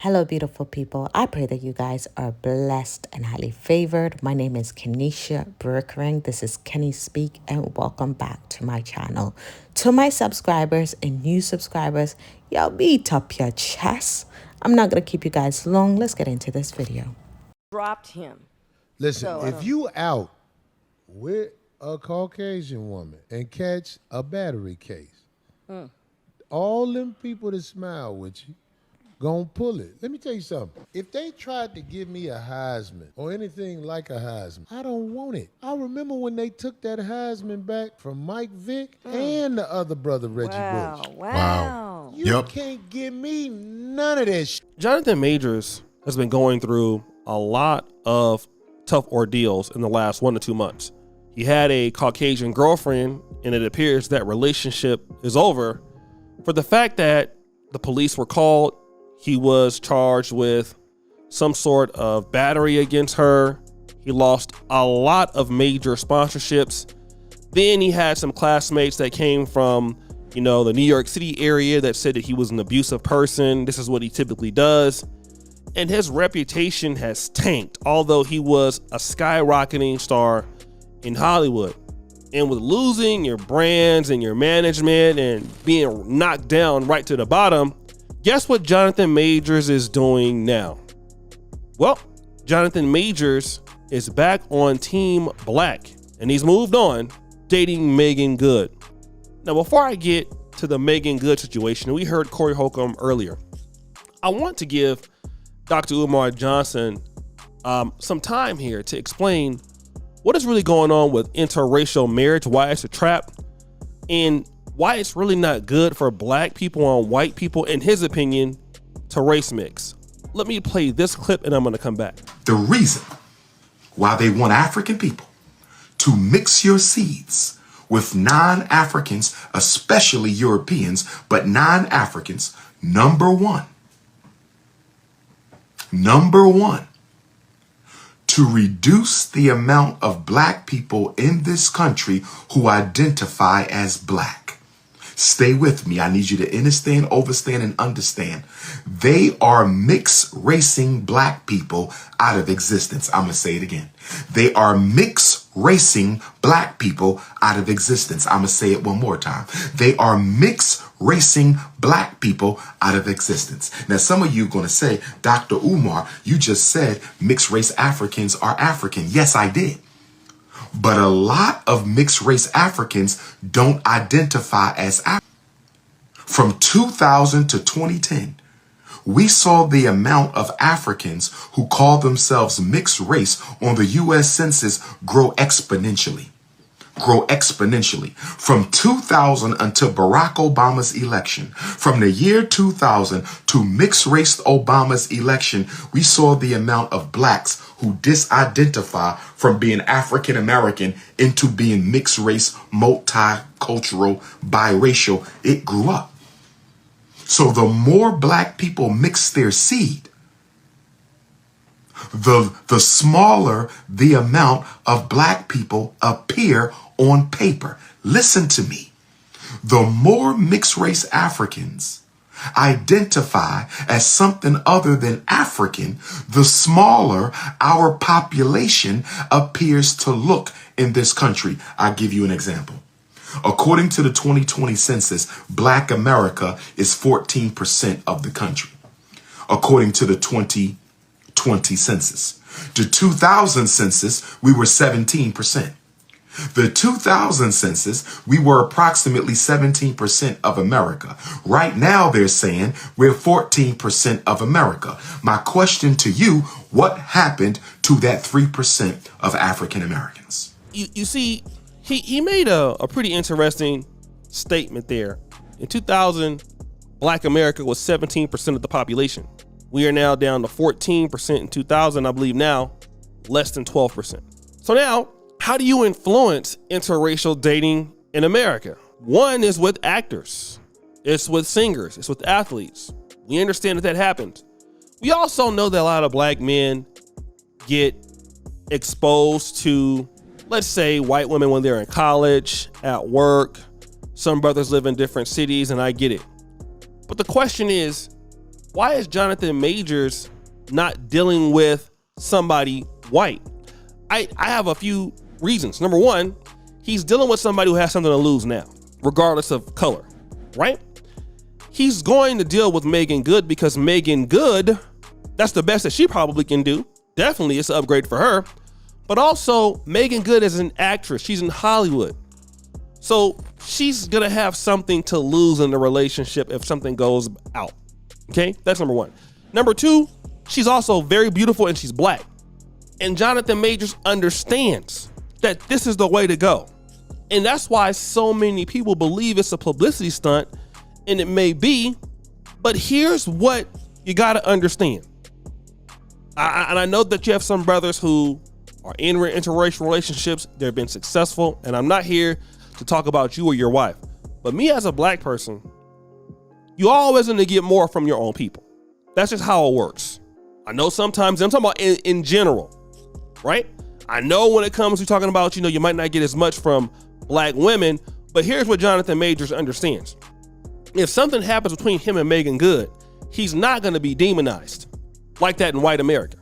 Hello, beautiful people. I pray that you guys are blessed and highly favored. My name is Birikorang. This is Keniispeak, and welcome back to my channel. To my subscribers and new subscribers, y'all beat up your chest. I'm not going to keep you guys long. Let's get into this video. Dropped him. Listen, So, if you out with a Caucasian woman and catch a battery case, all them people that smile with you gonna pull it. Let me tell you something. If they tried to give me a Heisman or anything like a Heisman, I don't want it. I remember when they took that Heisman back from Mike Vick and the other brother, Reggie Bush. Wow. You can't give me none of that shit. Jonathan Majors has been going through a lot of tough ordeals in the last 1 to 2 months. He had a Caucasian girlfriend, and it appears that relationship is over for the fact that the police were called. He was charged with some sort of battery against her. He lost a lot of major sponsorships. Then he had some classmates that came from, the New York City area that said that he was an abusive person. This is what he typically does. And his reputation has tanked, although he was a skyrocketing star in Hollywood. And with losing your brands and your management and being knocked down right to the bottom, guess what Jonathan Majors is doing now? Well, Jonathan Majors is back on Team Black, and he's moved on, dating Meagan Good. Now, before I get to the Meagan Good situation, we heard Corey Holcomb earlier. I want to give Dr. Umar Johnson some time here to explain what is really going on with interracial marriage, why it's a trap, and why it's really not good for black people and white people, in his opinion, to race mix. Let me play this clip and I'm going to come back. The reason why they want African people to mix your seeds with non-Africans, especially Europeans, but non-Africans, number one, to reduce the amount of black people in this country who identify as black. Stay with me. I need you to understand, overstand, and understand. They are mixed racing black people out of existence. I'm going to say it again. They are mixed racing black people out of existence. I'm going to say it one more time. They are mixed racing black people out of existence. Now, some of you are going to say, Dr. Umar, you just said mixed race Africans are African. Yes, I did. But a lot of mixed race Africans don't identify as African. From 2000 to 2010, we saw the amount of Africans who call themselves mixed race on the U.S. Census grow exponentially. From 2000 until Barack Obama's election, from the year 2000 to mixed race Obama's election, we saw the amount of blacks who disidentify from being African American into being mixed race, multicultural, biracial. It grew up. So the more black people mix their seed, the smaller the amount of black people appear on paper. Listen to me. The more mixed race Africans identify as something other than African, the smaller our population appears to look in this country. I'll give you an example. According to the 2020 census, Black America is 14% of the country. According to the 2020 census. The 2000 census, we were 17%. The 2000 census, we were approximately 17% of America. Right now, they're saying we're 14% of America. My question to you, what happened to that 3% of African Americans? You see, he made a pretty interesting statement there. In 2000, Black America was 17% of the population. We are now down to 14% in 2000, I believe now, less than 12%. So now, how do you influence interracial dating in America? One is with actors. It's with singers. It's with athletes. We understand that happens. We also know that a lot of black men get exposed to, let's say, white women when they're in college, at work. Some brothers live in different cities, and I get it. But the question is, Why is Jonathan Majors not dealing with somebody white? I have a few reasons. Number one, he's dealing with somebody who has something to lose now, regardless of color, right? He's going to deal with Meagan Good because Meagan Good, that's the best that she probably can do. Definitely, it's an upgrade for her. But also, Meagan Good is an actress. She's in Hollywood. So she's going to have something to lose in the relationship if something goes out. Okay, that's number one. Number two, she's also very beautiful and she's black. And Jonathan Majors understands that this is the way to go. And that's why so many people believe it's a publicity stunt, and it may be, but here's what you got to understand. And I know that you have some brothers who are in interracial relationships. They've been successful, and I'm not here to talk about you or your wife. But me as a black person, you always going to get more from your own people. That's just how it works. I know sometimes, I'm talking about in general, right? I know when it comes to talking about, you might not get as much from black women, but here's what Jonathan Majors understands. If something happens between him and Meagan Good, he's not going to be demonized like that in white America.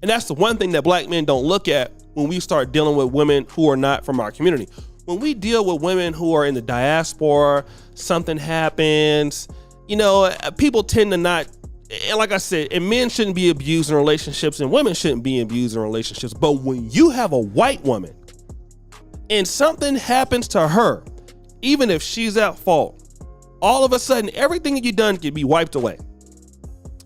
And that's the one thing that black men don't look at when we start dealing with women who are not from our community. When we deal with women who are in the diaspora, something happens, people tend to not, and like I said, and men shouldn't be abused in relationships and women shouldn't be abused in relationships. But when you have a white woman and something happens to her, even if she's at fault, all of a sudden, everything that you've done can be wiped away.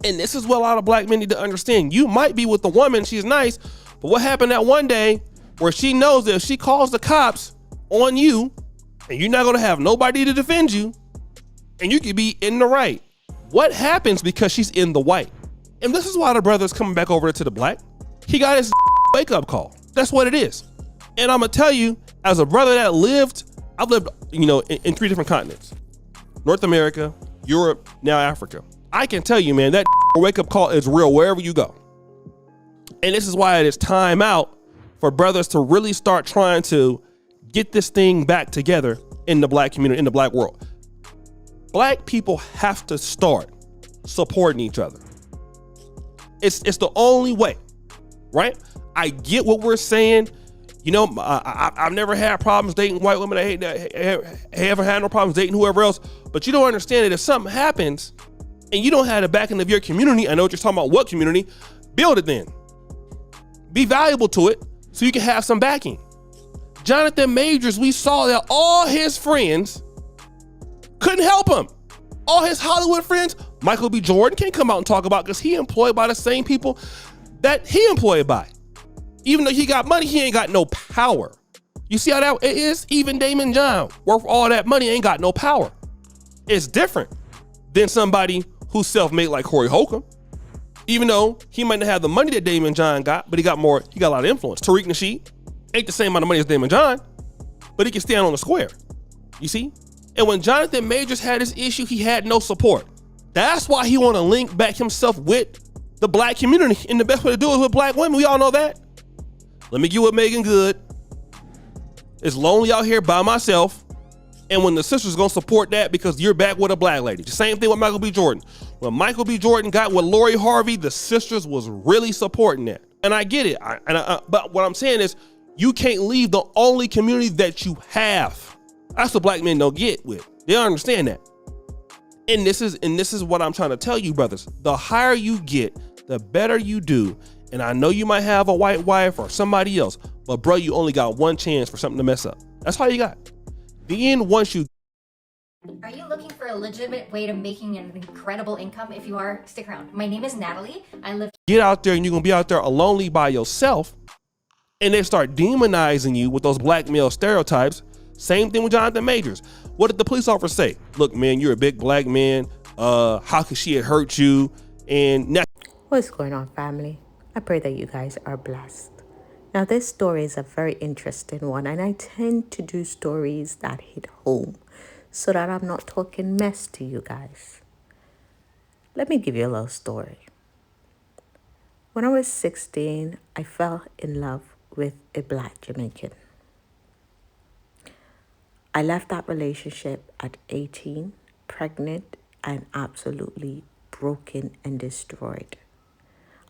And this is what a lot of black men need to understand. You might be with the woman, she's nice, but what happened that one day where she knows that if she calls the cops on you and you're not going to have nobody to defend you and you could be in the right. What happens because she's in the white? And this is why the brother's coming back over to the black. He got his wake up call. That's what it is. And I'm going to tell you, as a brother that I've lived, in 3 different continents. North America, Europe, now Africa. I can tell you, man, that wake up call is real wherever you go. And this is why it is time out for brothers to really start trying to get this thing back together in the black community, in the black world. Black people have to start supporting each other. It's the only way, right? I get what we're saying. I've never had problems dating white women. I haven't had no problems dating whoever else. But you don't understand that if something happens and you don't have the backing of your community, I know what you're talking about, what community, build it then. Be valuable to it so you can have some backing. Jonathan Majors, we saw that all his friends couldn't help him. All his Hollywood friends, Michael B. Jordan can't come out and talk about because he employed by the same people that he employed by. Even though he got money, he ain't got no power. You see how that it is? Even Damon John, worth all that money, ain't got no power. It's different than somebody who's self-made like Corey Holcomb. Even though he might not have the money that Damon John got, but he got a lot of influence. Tariq Nasheed ain't the same amount of money as Damon John, but he can stand on the square. You see? And when Jonathan Majors had his issue, he had no support. That's why he want to link back himself with the black community. And the best way to do it is with black women. We all know that. Let me get with Meagan Good. It's lonely out here by myself. And when the sister's going to support that because you're back with a black lady. The same thing with Michael B. Jordan. When Michael B. Jordan got with Lori Harvey, the sisters was really supporting that. And I get it. But what I'm saying is you can't leave the only community that you have. That's what black men don't get with. They don't understand that. And this is what I'm trying to tell you, brothers. The higher you get, the better you do. And I know you might have a white wife or somebody else, but bro, you only got one chance for something to mess up. That's all you got. Then once you... Are you looking for a legitimate way to making an incredible income? If you are, stick around. My name is Natalie. I live... Get out there and you're going to be out there lonely by yourself, and they start demonizing you with those black male stereotypes. Same thing with Jonathan Majors. What did the police officer say? Look, man, you're a big black man. How could she have hurt you? And now... What's going on, family? I pray that you guys are blessed. Now, this story is a very interesting one, and I tend to do stories that hit home so that I'm not talking mess to you guys. Let me give you a little story. When I was 16, I fell in love with a black Jamaican. I left that relationship at 18, pregnant and absolutely broken and destroyed.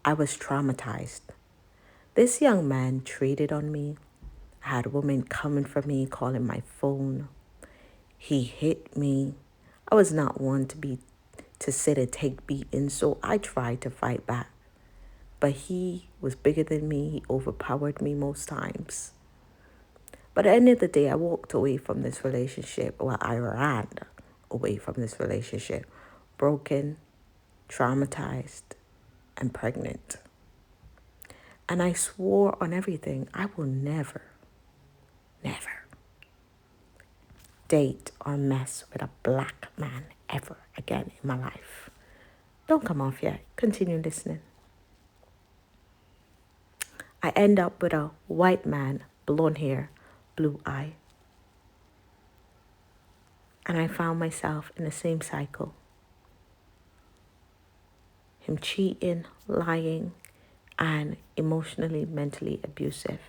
I was traumatized. This young man traded on me. I had women coming for me, calling my phone. He hit me. I was not one to sit and take beatings, so I tried to fight back. But he was bigger than me. He overpowered me most times. But at the end of the day, I walked away from this relationship. Well, I ran away from this relationship, broken, traumatized, and pregnant. And I swore on everything, I will never date or mess with a black man ever again in my life. Don't come off yet. Continue listening. I end up with a white man, blonde hair, blue eye. And I found myself in the same cycle. Him cheating, lying, and emotionally, mentally abusive.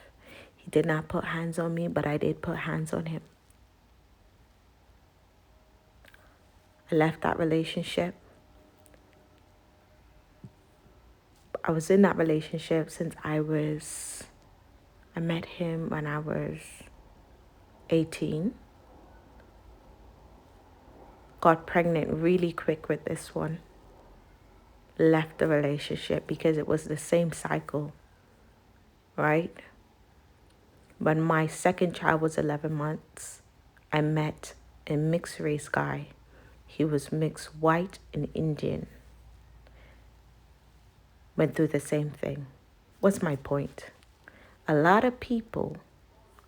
He did not put hands on me, but I did put hands on him. I left that relationship. I was in that relationship since I met him when I was 18. Got pregnant really quick with this one. Left the relationship because it was the same cycle, right? When my second child was 11 months, I met a mixed race guy. He was mixed white and Indian. Went through the same thing. What's my point? A lot of people,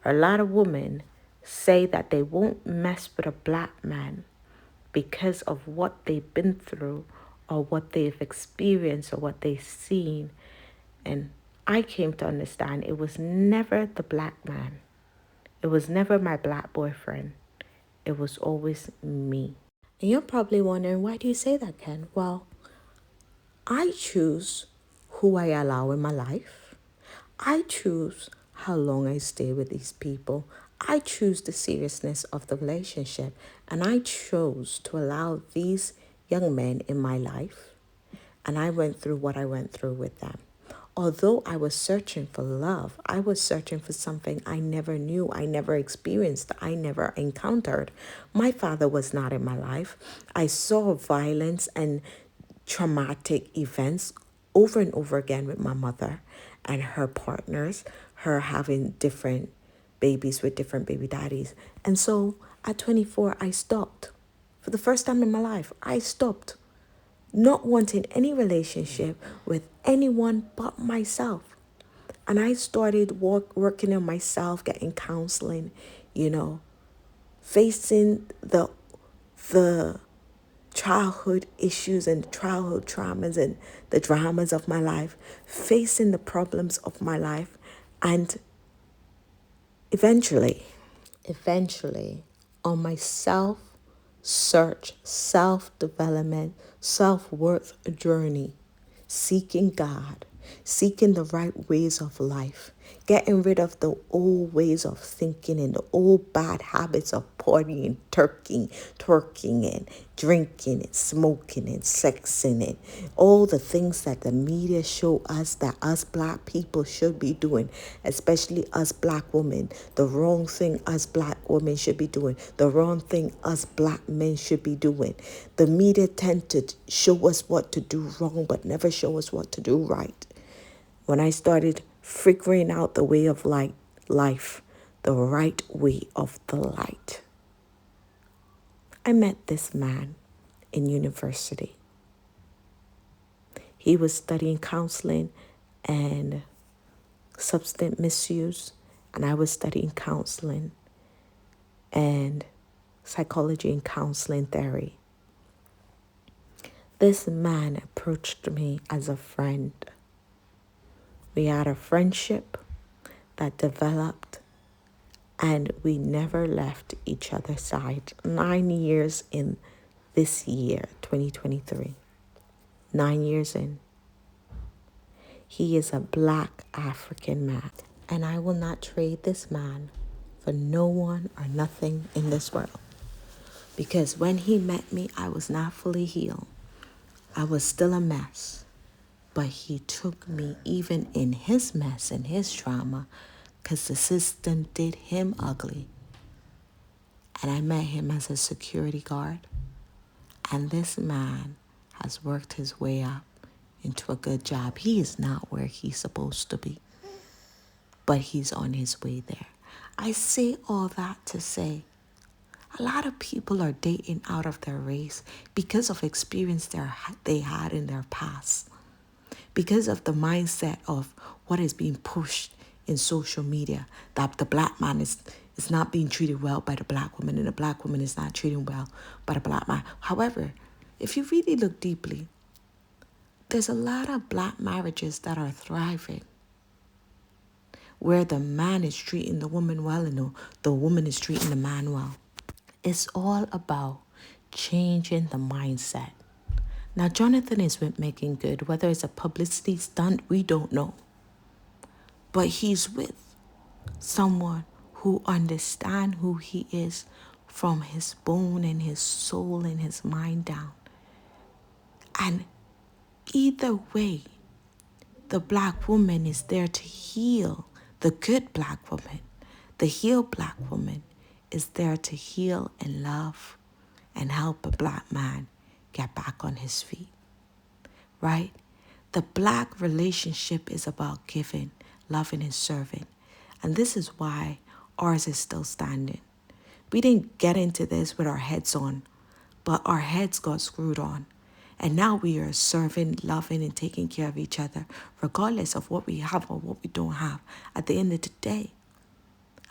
a lot of women say that they won't mess with a black man because of what they've been through or what they've experienced or what they've seen. And I came to understand it was never the black man. It was never my black boyfriend. It was always me. And you're probably wondering, why do you say that, Ken? Well, I choose who I allow in my life. I choose how long I stay with these people. I choose the seriousness of the relationship. And I chose to allow these young men in my life. And I went through what I went through with them. Although I was searching for love, I was searching for something I never knew, I never experienced, I never encountered. My father was not in my life. I saw violence and traumatic events over and over again with my mother and her partners, her having different babies with different baby daddies. And so at 24, I stopped. For the first time in my life, I stopped not wanting any relationship with anyone but myself. And I started working on myself, getting counseling, facing the childhood issues and childhood traumas and the dramas of my life, facing the problems of my life. And eventually, on my self-search, self-development, self-worth journey, seeking God, seeking the right ways of life, getting rid of the old ways of thinking and the old bad habits of partying, twerking and drinking and smoking and sexing and all the things that the media show us that us black people should be doing, especially us black women. The wrong thing us black women should be doing, the wrong thing us black men should be doing. The media tend to show us what to do wrong but never show us what to do right. When I started figuring out the way of life, the right way of the light, I met this man in university. He was studying counseling and substance misuse, and I was studying counseling and psychology and counseling theory. This man approached me as a friend. We had a friendship that developed and we never left each other's side. 9 years in this year, 2023. 9 years in. He is a black African man. And I will not trade this man for no one or nothing in this world. Because when he met me, I was not fully healed. I was still a mess, but he took me even in his mess and his trauma because the system did him ugly. And I met him as a security guard. And this man has worked his way up into a good job. He is not where he's supposed to be, but he's on his way there. I say all that to say a lot of people are dating out of their race because of experience they had in their past, because of the mindset of what is being pushed in social media, that the black man is not being treated well by the black woman and the black woman is not treated well by the black man. However, if you really look deeply, there's a lot of black marriages that are thriving where the man is treating the woman well and the woman is treating the man well. It's all about changing the mindset. Now, Jonathan is with Meagan Good. Whether it's a publicity stunt, we don't know. But he's with someone who understands who he is from his bone and his soul and his mind down. And either way, the black woman is there to heal the good black woman. The healed black woman is there to heal and love and help a black man get back on his feet, right? The black relationship is about giving, loving, and serving. And this is why ours is still standing. We didn't get into this with our heads on, but our heads got screwed on. And now we are serving, loving, and taking care of each other, regardless of what we have or what we don't have. At the end of the day,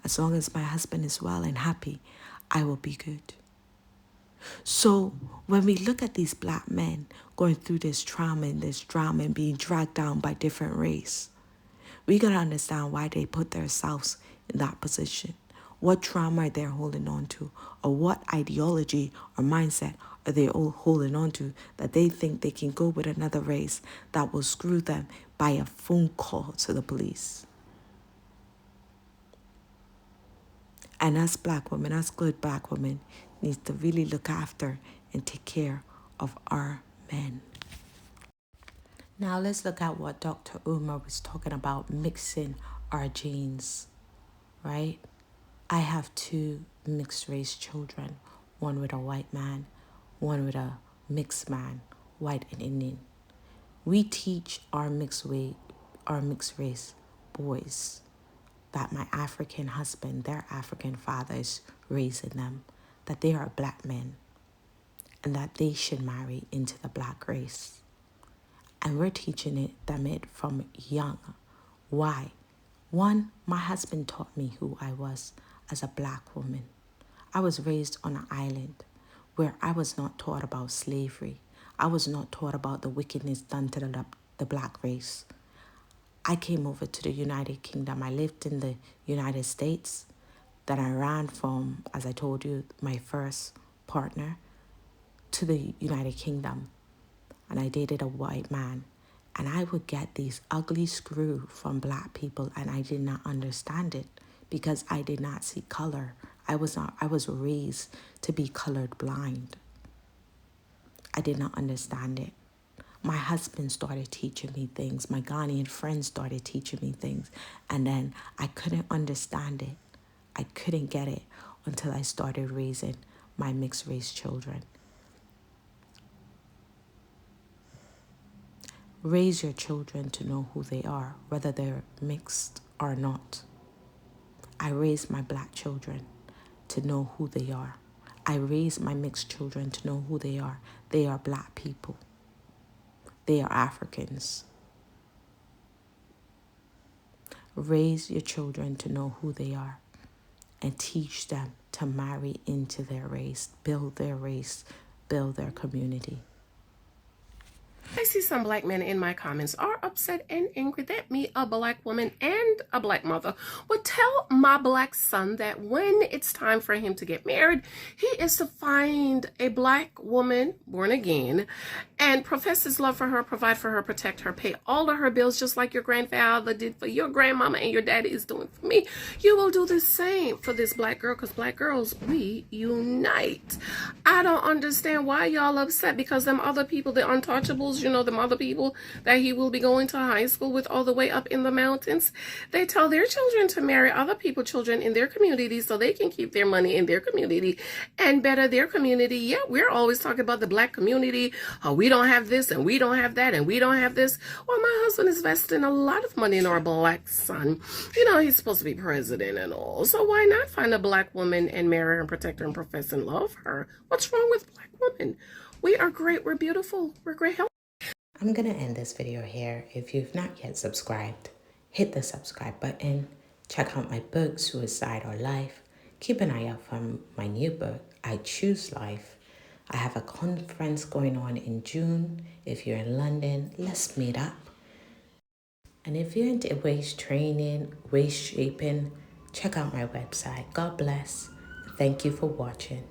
as long as my husband is well and happy, I will be good. So when we look at these black men going through this trauma and this drama and being dragged down by different race, we got to understand why they put themselves in that position. What trauma are they holding on to? Or what ideology or mindset are they all holding on to that they think they can go with another race that will screw them by a phone call to the police? And us black women, us good black women, needs to really look after and take care of our men. Now let's look at what Dr. Umar was talking about, mixing our genes, right? I have 2 mixed race children, one with a white man, one with a mixed man, white and Indian. We teach our mixed race boys that my African husband, their African father is raising them, that they are black men and that they should marry into the black race. And we're teaching them from young. Why? One, my husband taught me who I was as a black woman. I was raised on an island where I was not taught about slavery. I was not taught about the wickedness done to the black race. I came over to the United Kingdom. I lived in the United States. Then I ran from, as I told you, my first partner to the United Kingdom. And I dated a white man. And I would get these ugly screw from black people, and I did not understand it because I did not see color. I was raised to be colored blind. I did not understand it. My husband started teaching me things. My Ghanaian friends started teaching me things. And then I couldn't understand it. I couldn't get it until I started raising my mixed race children. Raise your children to know who they are, whether they're mixed or not. I raised my black children to know who they are. I raised my mixed children to know who they are. They are black people. They are Africans. Raise your children to know who they are and teach them to marry into their race, build their community. I see some black men in my comments are upset and angry that me, a black woman and a black mother, would tell my black son that when it's time for him to get married, he is to find a black woman, born again, and profess his love for her, provide for her, protect her, pay all of her bills just like your grandfather did for your grandmama and your daddy is doing for me. You will do the same for this black girl, because black girls, we unite. I don't understand why y'all upset, because them other people, the untouchables, you know, them other people that he will be going to high school with all the way up in the mountains, they tell their children to marry other people's children in their community so they can keep their money in their community and better their community. Yeah, we're always talking about the black community. Oh, we don't have this and we don't have that and we don't have this. Well, my husband is investing a lot of money in our black son. You know, he's supposed to be president and all. So why not find a black woman and marry her and protect her and profess and love her? What's wrong with black women? We are great. We're beautiful. We're great. I'm going to end this video here. If you've not yet subscribed, hit the subscribe button. Check out my book, Suicide or Life. Keep an eye out for my new book, I Choose Life. I have a conference going on in June. If you're in London, let's meet up. And if you're into waist training, waist shaping, check out my website. God bless. Thank you for watching.